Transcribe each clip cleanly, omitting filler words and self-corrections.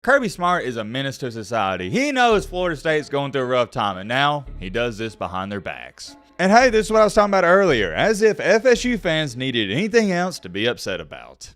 Kirby Smart is a menace to society. He knows Florida State's going through a rough time, and now he does this behind their backs. And hey, this is what I was talking about earlier, as if FSU fans needed anything else to be upset about.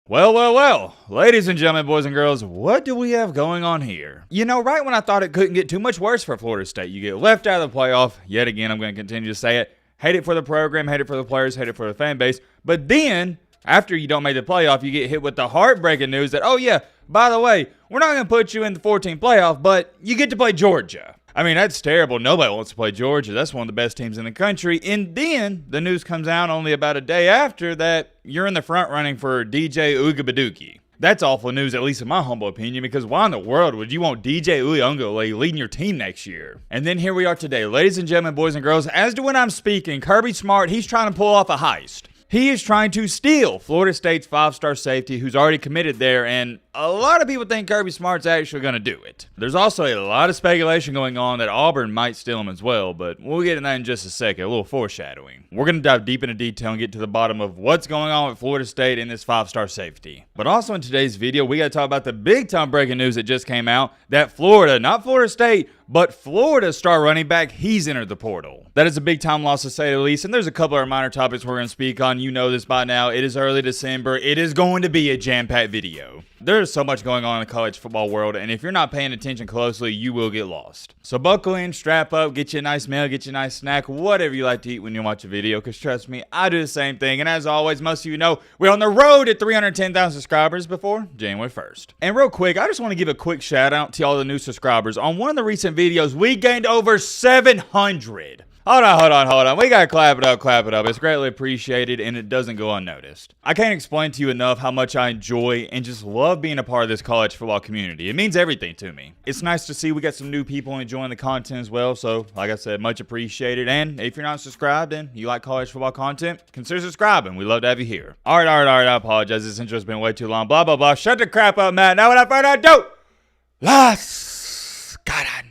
Well, ladies and gentlemen, boys and girls, what do we have going on here? You know, right when I thought it couldn't get too much worse for Florida State, you get left out of the playoff. Yet again, I'm going to continue to say it. Hate it for the program, hate it for the players, hate it for the fan base. But then, after you don't make the playoff, you get hit with the heartbreaking news that, oh yeah, by the way, we're not going to put you in the 14th playoff, but you get to play Georgia. I mean, that's terrible. Nobody wants to play Georgia. That's one of the best teams in the country. And then the news comes out only about a day after that you're in the front running for DJ Ugabaduki. That's awful news, at least in my humble opinion, because why in the world would you want DJ Uyunglele leading your team next year? And then here we are today, ladies and gentlemen, boys and girls. As to when I'm speaking, Kirby Smart, he's trying to pull off a heist. He is trying to steal Florida State's 5-star safety who's already committed there, and a lot of people think Kirby Smart's actually going to do it. There's also a lot of speculation going on that Auburn might steal him as well, but we'll get into that in just a second, a little foreshadowing. We're going to dive deep into detail and get to the bottom of what's going on with Florida State and this 5-star safety. But also in today's video, we got to talk about the big-time breaking news that just came out that Florida, not Florida State, but Florida's star running back, he's entered the portal. That is a big-time loss to say the least, and there's a couple of minor topics we're going to speak on. You know this by now. It is early December. It is going to be a jam-packed video. There's so much going on in the college football world, and if you're not paying attention closely, you will get lost. So buckle in, strap up, get you a nice meal, get you a nice snack, whatever you like to eat when you watch a video, because trust me, I do the same thing. And as always, most of you know, we're on the road to 310,000 subscribers before January 1st. And real quick, I just want to give a quick shout out to all the new subscribers. On one of the recent videos, we gained over 700. Hold on. We gotta clap it up. It's greatly appreciated, and it doesn't go unnoticed. I can't explain to you enough how much I enjoy and just love being a part of this college football community. It means everything to me. It's nice to see we got some new people enjoying the content as well, so like I said, much appreciated. And if you're not subscribed and you like college football content, consider subscribing. We'd love to have you here. All right, I apologize. This intro's been way too long. Blah, blah, blah. Shut the crap up, Matt. Now without further ado, let's get into it.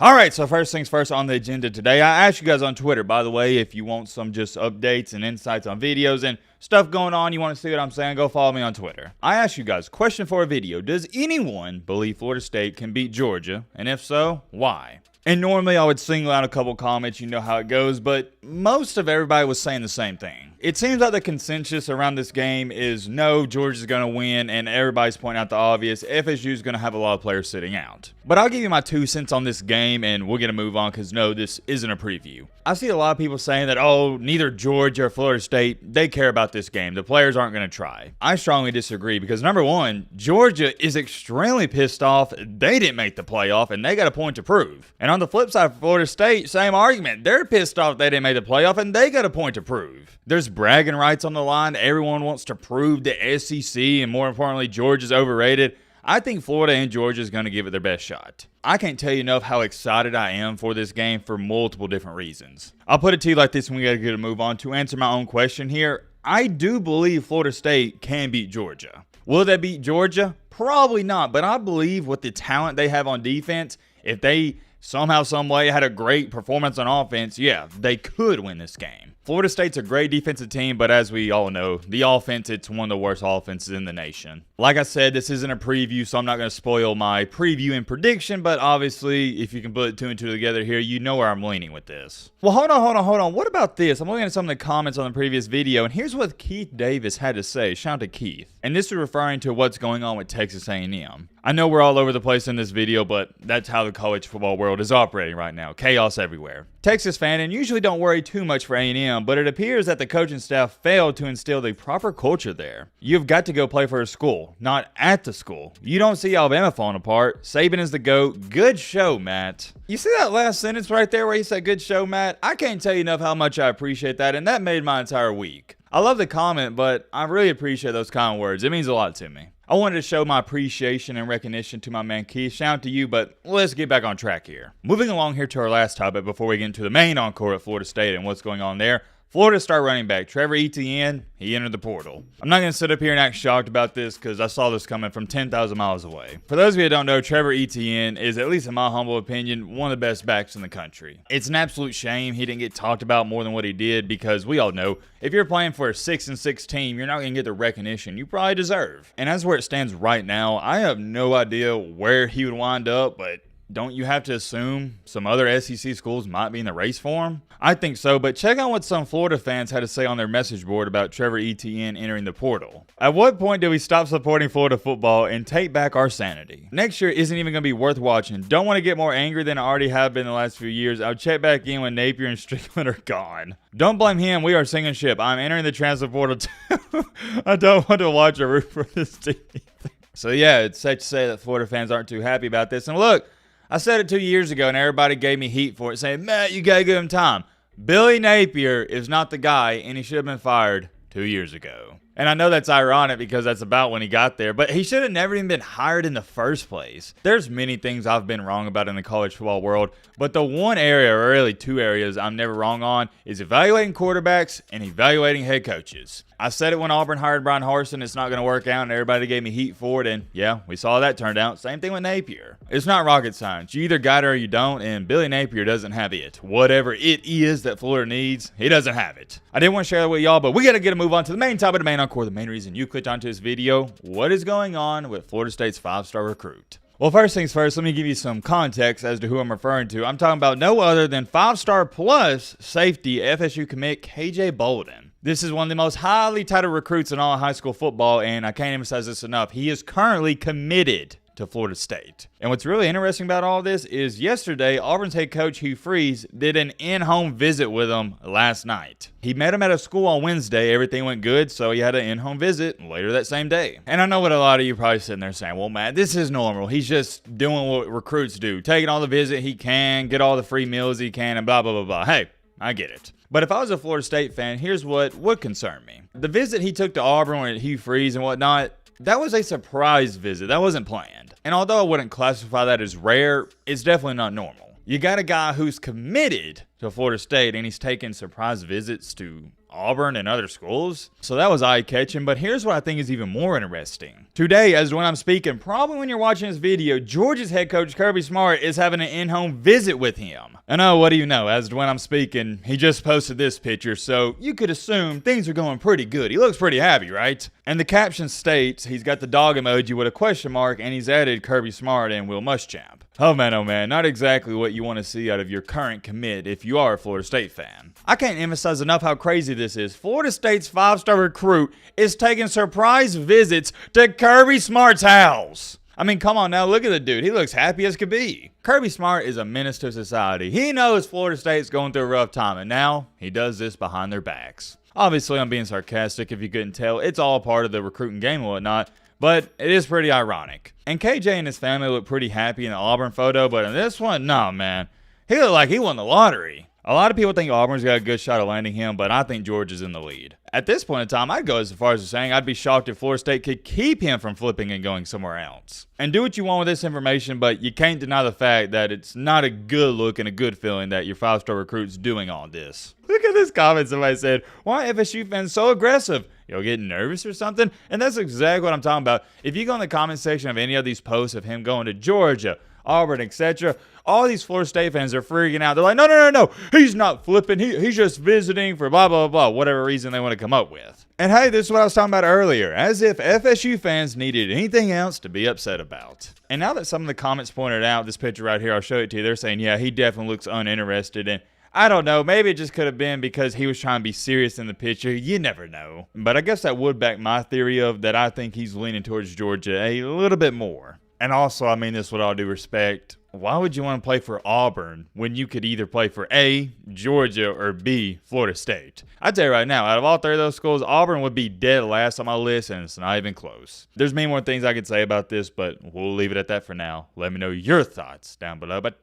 Alright, so first things first on the agenda today, I asked you guys on Twitter, by the way, if you want some just updates and insights on videos and stuff going on, you want to see what I'm saying, go follow me on Twitter. I asked you guys, question for a video, does anyone believe Florida State can beat Georgia? And if so, why? And normally I would single out a couple comments, you know how it goes, but most of everybody was saying the same thing. It seems like the consensus around this game is no, Georgia's going to win, and everybody's pointing out the obvious, FSU's going to have a lot of players sitting out. But I'll give you my 2 cents on this game, and we're going to move on because no, this isn't a preview. I see a lot of people saying that, oh, neither Georgia or Florida State, they care about this game. The players aren't going to try. I strongly disagree because, number one, Georgia is extremely pissed off. They didn't make the playoff, and they got a point to prove. And on the flip side, for Florida State, same argument. They're pissed off they didn't make the playoff, and they got a point to prove. There's bragging rights on the line. Everyone wants to prove the SEC, and more importantly, Georgia's overrated. I think Florida and Georgia is going to give it their best shot. I can't tell you enough how excited I am for this game for multiple different reasons. I'll put it to you like this, and we got to get a move on to answer my own question here. I do believe Florida State can beat Georgia. Will they beat Georgia? Probably not, but I believe with the talent they have on defense, if they somehow, some way had a great performance on offense, yeah, they could win this game. Florida State's a great defensive team, but as we all know, the offense, it's one of the worst offenses in the nation. Like I said, this isn't a preview, so I'm not going to spoil my preview and prediction, but obviously, if you can put 2 and 2 together here, you know where I'm leaning with this. Well, hold on. What about this? I'm looking at some of the comments on the previous video, and here's what Keith Davis had to say. Shout out to Keith. And this is referring to what's going on with Texas A&M. I know we're all over the place in this video, but that's how the college football world is operating right now. Chaos everywhere. Texas fan, and usually don't worry too much for A&M, but it appears that the coaching staff failed to instill the proper culture there. You've got to go play for a school, not at the school. You don't see Alabama falling apart. Saban is the GOAT. Good show, Matt. You see that last sentence right there where he said, good show, Matt? I can't tell you enough how much I appreciate that, and that made my entire week. I love the comment, but I really appreciate those kind words. It means a lot to me. I wanted to show my appreciation and recognition to my man Keith. Shout out to you, but let's get back on track here. Moving along here to our last topic before we get into the main encore at Florida State and what's going on there. Florida star running back Trevor Etienne, he entered the portal. I'm not going to sit up here and act shocked about this because I saw this coming from 10,000 miles away. For those of you who don't know, Trevor Etienne is, at least in my humble opinion, one of the best backs in the country. It's an absolute shame he didn't get talked about more than what he did because we all know if you're playing for a 6-6 team, you're not going to get the recognition you probably deserve. And as where it stands right now, I have no idea where he would wind up, but don't you have to assume some other SEC schools might be in the race for him? I think so, but check out what some Florida fans had to say on their message board about Trevor Etienne entering the portal. At what point do we stop supporting Florida football and take back our sanity? Next year isn't even going to be worth watching. Don't want to get more angry than I already have been the last few years. I'll check back in when Napier and Strickland are gone. Don't blame him. We are sinking ship. I'm entering the transfer portal too. I don't want to watch or root for this team either. So yeah, it's safe to say that Florida fans aren't too happy about this. And look, I said it 2 years ago, and everybody gave me heat for it, saying, Matt, you got to give him time. Billy Napier is not the guy, and he should have been fired 2 years ago. And I know that's ironic because that's about when he got there, but he should have never even been hired in the first place. There's many things I've been wrong about in the college football world, but the one area, or really two areas I'm never wrong on, is evaluating quarterbacks and evaluating head coaches. I said it when Auburn hired Brian Harsin, it's not going to work out, and everybody gave me heat for it, and yeah, we saw that turned out. Same thing with Napier. It's not rocket science. You either got it or you don't, and Billy Napier doesn't have it. Whatever it is that Florida needs, he doesn't have it. I didn't want to share that with y'all, but we got to get a move on to the main topic of the main encore, the main reason you clicked onto this video. What is going on with Florida State's 5-star recruit? Well, first things first, let me give you some context as to who I'm referring to. I'm talking about no other than 5-star plus safety FSU commit KJ Bolden. This is one of the most highly touted recruits in all of high school football, and I can't emphasize this enough. He is currently committed to Florida State. And what's really interesting about all this is yesterday, Auburn's head coach Hugh Freeze did an in-home visit with him last night. He met him at a school on Wednesday. Everything went good, so he had an in-home visit later that same day. And I know what a lot of you probably sitting there saying, well, Matt, this is normal. He's just doing what recruits do, taking all the visit he can, get all the free meals he can, and blah, blah, blah, blah. Hey, I get it. But if I was a Florida State fan, here's what would concern me. The visit he took to Auburn with Hugh Freeze and whatnot, that was a surprise visit. That wasn't planned. And although I wouldn't classify that as rare, it's definitely not normal. You got a guy who's committed to Florida State and he's taking surprise visits to Auburn and other schools. So that was eye-catching, but here's what I think is even more interesting. Today, as when I'm speaking, probably when you're watching this video, Georgia's head coach Kirby Smart is having an in-home visit with him. And oh, what do you know, as when I'm speaking, he just posted this picture, so you could assume things are going pretty good. He looks pretty happy, right? And the caption states he's got the dog emoji with a question mark, and he's added Kirby Smart and Will Muschamp. Oh man, not exactly what you want to see out of your current commit if you are a Florida State fan. I can't emphasize enough how crazy this is. Florida State's 5-star recruit is taking surprise visits to Kirby Smart's house. I mean, come on now, look at the dude. He looks happy as could be. Kirby Smart is a menace to society. He knows Florida State's going through a rough time, and now he does this behind their backs. Obviously, I'm being sarcastic if you couldn't tell. It's all part of the recruiting game and whatnot. But it is pretty ironic. And KJ and his family look pretty happy in the Auburn photo, but in this one, no, man. He looked like he won the lottery. A lot of people think Auburn's got a good shot of landing him, but I think Georgia's in the lead. At this point in time, I'd go as far as saying I'd be shocked if Florida State could keep him from flipping and going somewhere else. And do what you want with this information, but you can't deny the fact that it's not a good look and a good feeling that your 5-star recruit's doing all this. Look at this comment somebody said, why are FSU fans so aggressive? You'll get nervous or something? And that's exactly what I'm talking about. If you go in the comment section of any of these posts of him going to Georgia, Auburn, etc., all these Florida State fans are freaking out. They're like, no, he's not flipping. He's just visiting for blah, blah, blah, whatever reason they want to come up with. And hey, this is what I was talking about earlier, as if FSU fans needed anything else to be upset about. And now that some of the comments pointed out this picture right here, I'll show it to you. They're saying, yeah, he definitely looks uninterested. And I don't know, maybe it just could have been because he was trying to be serious in the picture. You never know. But I guess that would back my theory of that I think he's leaning towards Georgia a little bit more. And also, I mean this with all due respect, why would you want to play for Auburn when you could either play for A, Georgia, or B, Florida State? I tell you right now, out of all three of those schools, Auburn would be dead last on my list, and it's not even close. There's many more things I could say about this, but we'll leave it at that for now. Let me know your thoughts down below. But